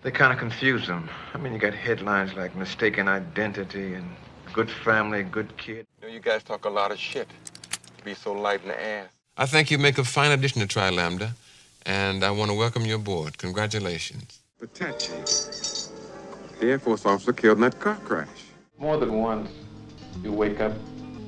They kind of confuse them. I mean, you got headlines like mistaken identity and good family, good kid. You know, you guys talk a lot of shit. Be so light in the ass. I think you make a fine addition to Tri Lambda, and I want to welcome you aboard. Congratulations. But Tachi, the Air Force officer killed in that car crash. More than once, you wake up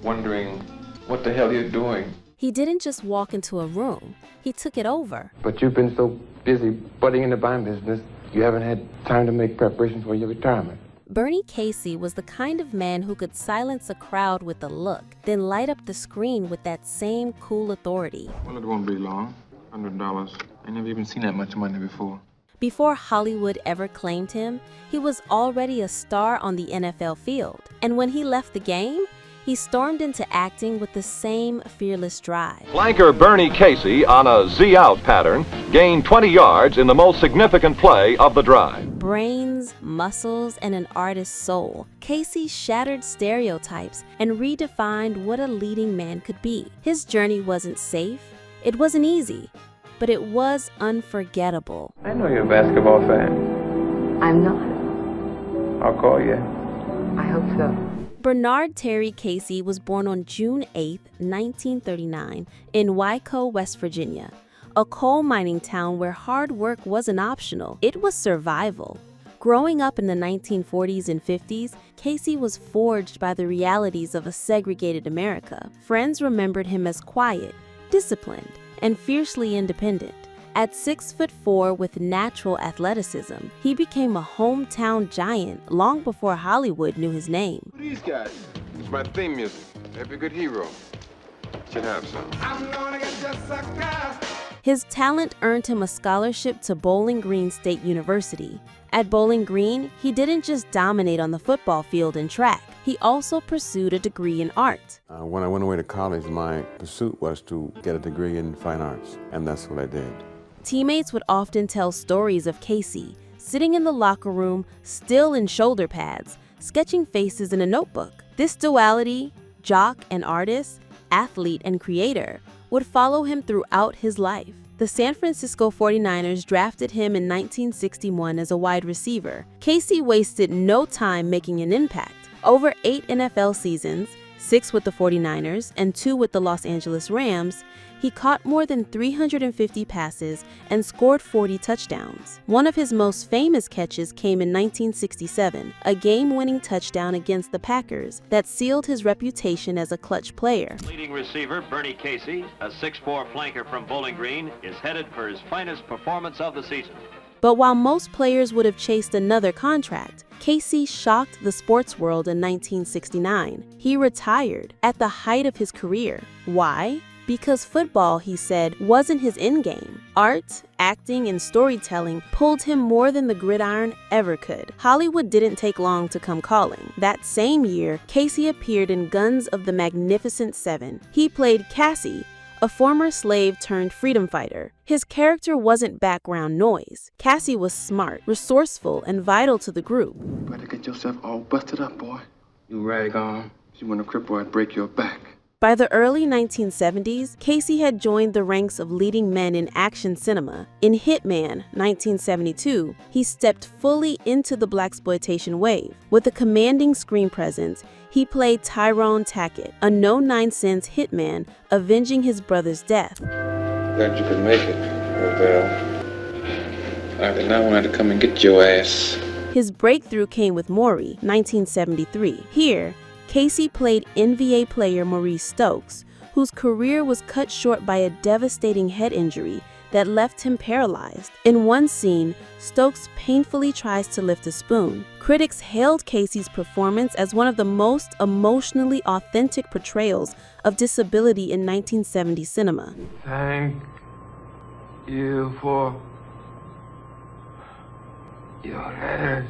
wondering what the hell you're doing. He didn't just walk into a room, he took it over. But you've been so busy butting in the bond business, you haven't had time to make preparations for your retirement. Bernie Casey was the kind of man who could silence a crowd with a look, then light up the screen with that same cool authority. Well, it won't be long. $100. I never even seen that much money before. Before Hollywood ever claimed him, he was already a star on the NFL field. And when he left the game, he stormed into acting with the same fearless drive. Flanker Bernie Casey, on a Z-out pattern, gained 20 yards in the most significant play of the drive. Brains, muscles, and an artist's soul, Casey shattered stereotypes and redefined what a leading man could be. His journey wasn't safe, it wasn't easy, but it was unforgettable. I know you're a basketball fan. I'm not. I'll call you. I hope so. Bernard Terry Casey was born on June 8, 1939, in Wyco, West Virginia, a coal mining town where hard work wasn't optional, it was survival. Growing up in the 1940s and 50s, Casey was forged by the realities of a segregated America. Friends remembered him as quiet, disciplined, and fiercely independent. At 6'4" with natural athleticism, he became a hometown giant long before Hollywood knew his name. These guys. It's my theme music. Every good hero should have some. I'm gonna get just sucker. His talent earned him a scholarship to Bowling Green State University. At Bowling Green, he didn't just dominate on the football field and track. He also pursued a degree in art. When I went away to college, my pursuit was to get a degree in fine arts, and that's what I did. Teammates would often tell stories of Casey, sitting in the locker room, still in shoulder pads, sketching faces in a notebook. This duality, jock and artist, athlete and creator, would follow him throughout his life. The San Francisco 49ers drafted him in 1961 as a wide receiver. Casey wasted no time making an impact. Over 8 NFL seasons, 6 with the 49ers and 2 with the Los Angeles Rams, he caught more than 350 passes and scored 40 touchdowns. One of his most famous catches came in 1967, a game-winning touchdown against the Packers that sealed his reputation as a clutch player. Leading receiver Bernie Casey, a 6'4" flanker from Bowling Green, is headed for his finest performance of the season. But while most players would have chased another contract, Casey shocked the sports world in 1969. He retired at the height of his career. Why? Because football, he said, wasn't his end game. Art, acting, and storytelling pulled him more than the gridiron ever could. Hollywood didn't take long to come calling. That same year, Casey appeared in Guns of the Magnificent Seven. He played Cassie, a former slave turned freedom fighter. His character wasn't background noise. Cassie was smart, resourceful, and vital to the group. You better get yourself all busted up, boy. You rag on. If you want to cripple, I'd break your back. By the early 1970s, Casey had joined the ranks of leading men in action cinema. In Hitman, 1972, he stepped fully into the blaxploitation wave. With a commanding screen presence, he played Tyrone Tackett, a no-nonsense hitman avenging his brother's death. Glad you could make it, Lavelle. I did not want to come and get your ass. His breakthrough came with Maury, 1973. Here, Casey played NBA player Maurice Stokes, whose career was cut short by a devastating head injury that left him paralyzed. In one scene, Stokes painfully tries to lift a spoon. Critics hailed Casey's performance as one of the most emotionally authentic portrayals of disability in 1970 cinema. Thank you for your letters.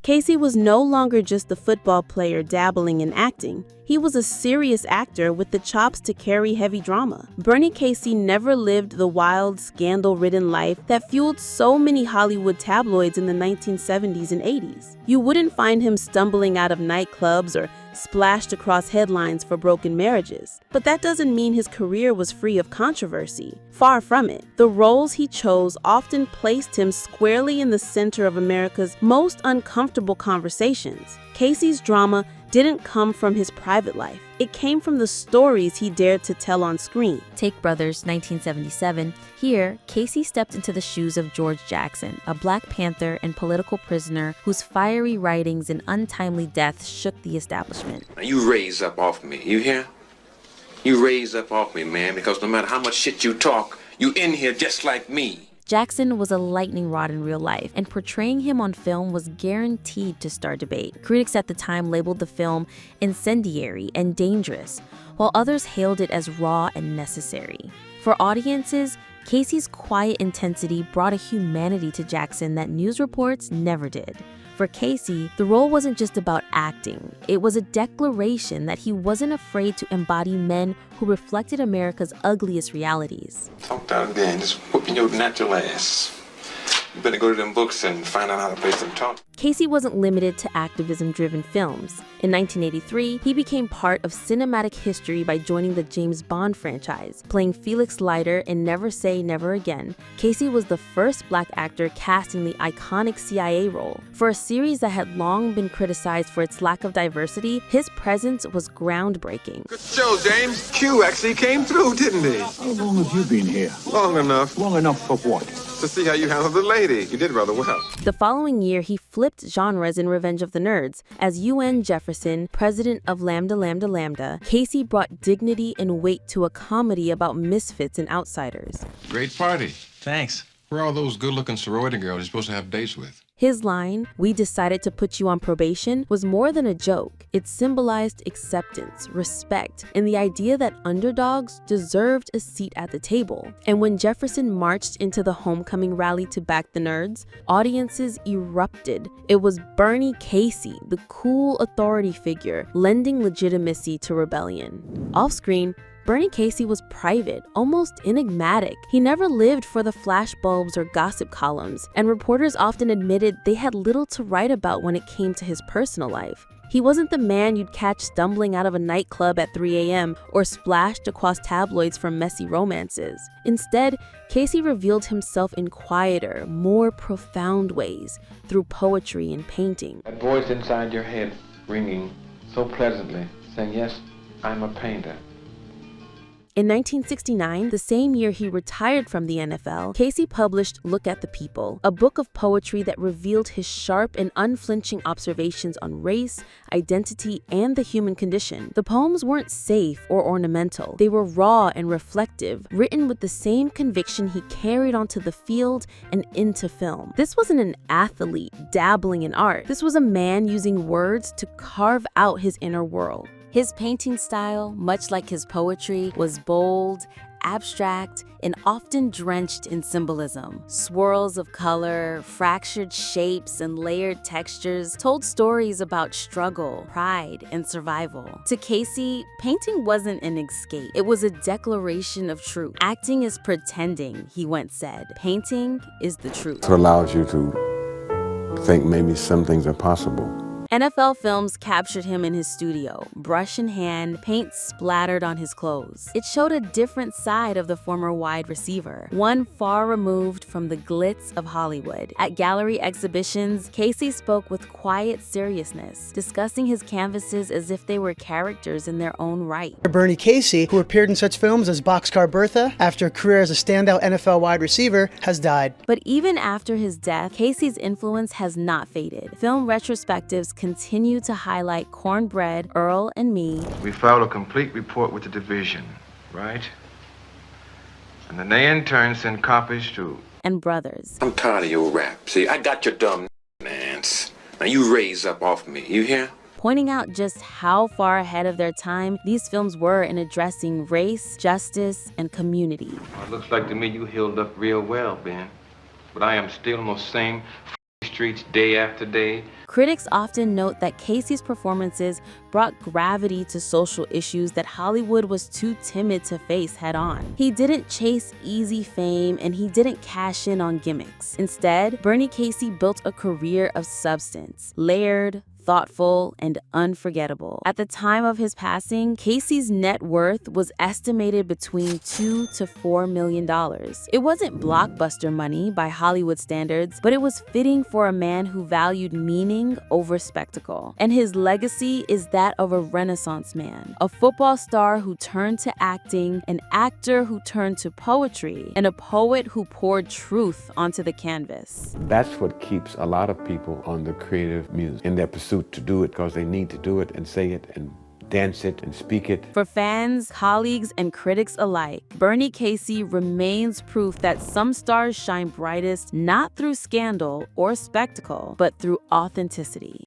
Casey was no longer just a football player dabbling in acting. He was a serious actor with the chops to carry heavy drama. Bernie Casey never lived the wild, scandal-ridden life that fueled so many Hollywood tabloids in the 1970s and 80s. You wouldn't find him stumbling out of nightclubs or splashed across headlines for broken marriages. But that doesn't mean his career was free of controversy. Far from it. The roles he chose often placed him squarely in the center of America's most uncomfortable conversations. Casey's drama didn't come from his private life. It came from the stories he dared to tell on screen. Take Brothers, 1977. Here, Casey stepped into the shoes of George Jackson, a Black Panther and political prisoner whose fiery writings and untimely death shook the establishment. Now you raise up off me, you hear? You raise up off me, man, because no matter how much shit you talk, you in here just like me. Jackson was a lightning rod in real life, and portraying him on film was guaranteed to start debate. Critics at the time labeled the film incendiary and dangerous, while others hailed it as raw and necessary. For audiences, Casey's quiet intensity brought a humanity to Jackson that news reports never did. For Casey, the role wasn't just about acting. It was a declaration that he wasn't afraid to embody men who reflected America's ugliest realities. Talked out again, just whooping your natural ass. You better go to them books and find out how to play some talk. Casey wasn't limited to activism-driven films. In 1983, he became part of cinematic history by joining the James Bond franchise, playing Felix Leiter in Never Say Never Again. Casey was the first Black actor cast in the iconic CIA role. For a series that had long been criticized for its lack of diversity, his presence was groundbreaking. Good show, James. Q actually came through, didn't he? How long have you been here? Long enough. Long enough for what? To see how you handled the lady. You did rather well. The following year, he flipped genres in Revenge of the Nerds. As UN Jefferson, president of Lambda Lambda Lambda, Casey brought dignity and weight to a comedy about misfits and outsiders. Great party. Thanks. Where are all those good-looking sorority girls you're supposed to have dates with? His line, "We decided to put you on probation," was more than a joke. It symbolized acceptance, respect, and the idea that underdogs deserved a seat at the table. And when Jefferson marched into the homecoming rally to back the nerds, audiences erupted. It was Bernie Casey, the cool authority figure, lending legitimacy to rebellion. Off-screen, Bernie Casey was private, almost enigmatic. He never lived for the flashbulbs or gossip columns, and reporters often admitted they had little to write about when it came to his personal life. He wasn't the man you'd catch stumbling out of a nightclub at 3 a.m. or splashed across tabloids from messy romances. Instead, Casey revealed himself in quieter, more profound ways, through poetry and painting. That voice inside your head ringing so pleasantly, saying, yes, I'm a painter. In 1969, the same year he retired from the NFL, Casey published Look at the People, a book of poetry that revealed his sharp and unflinching observations on race, identity, and the human condition. The poems weren't safe or ornamental. They were raw and reflective, written with the same conviction he carried onto the field and into film. This wasn't an athlete dabbling in art. This was a man using words to carve out his inner world. His painting style, much like his poetry, was bold, abstract, and often drenched in symbolism. Swirls of color, fractured shapes, and layered textures told stories about struggle, pride, and survival. To Casey, painting wasn't an escape. It was a declaration of truth. Acting is pretending, he once said. Painting is the truth. It allows you to think maybe some things are possible. NFL Films captured him in his studio, brush in hand, paint splattered on his clothes. It showed a different side of the former wide receiver, one far removed from the glitz of Hollywood. At gallery exhibitions, Casey spoke with quiet seriousness, discussing his canvases as if they were characters in their own right. Bernie Casey, who appeared in such films as Boxcar Bertha, after a career as a standout NFL wide receiver, has died. But even after his death, Casey's influence has not faded. Film retrospectives continue to highlight Cornbread, Earl, and Me. We filed a complete report with the division, right? And then they in turn send copies to... And Brothers. I'm tired of your rap. See, I got your dumb ass. Now you raise up off me, you hear? Pointing out just how far ahead of their time these films were in addressing race, justice, and community. Well, it looks like to me you healed up real well, Ben. But I am still on those same streets day after day. Critics often note that Casey's performances brought gravity to social issues that Hollywood was too timid to face head-on. He didn't chase easy fame, and he didn't cash in on gimmicks. Instead, Bernie Casey built a career of substance, layered, thoughtful, and unforgettable. At the time of his passing, Casey's net worth was estimated between $2 to $4 million. It wasn't blockbuster money by Hollywood standards, but it was fitting for a man who valued meaning over spectacle. And his legacy is that of a Renaissance man, a football star who turned to acting, an actor who turned to poetry, and a poet who poured truth onto the canvas. That's what keeps a lot of people on the creative muse in their pursuit to do it, because they need to do it and say it and dance it and speak it. For fans, colleagues, and critics alike, Bernie Casey remains proof that some stars shine brightest not through scandal or spectacle, but through authenticity.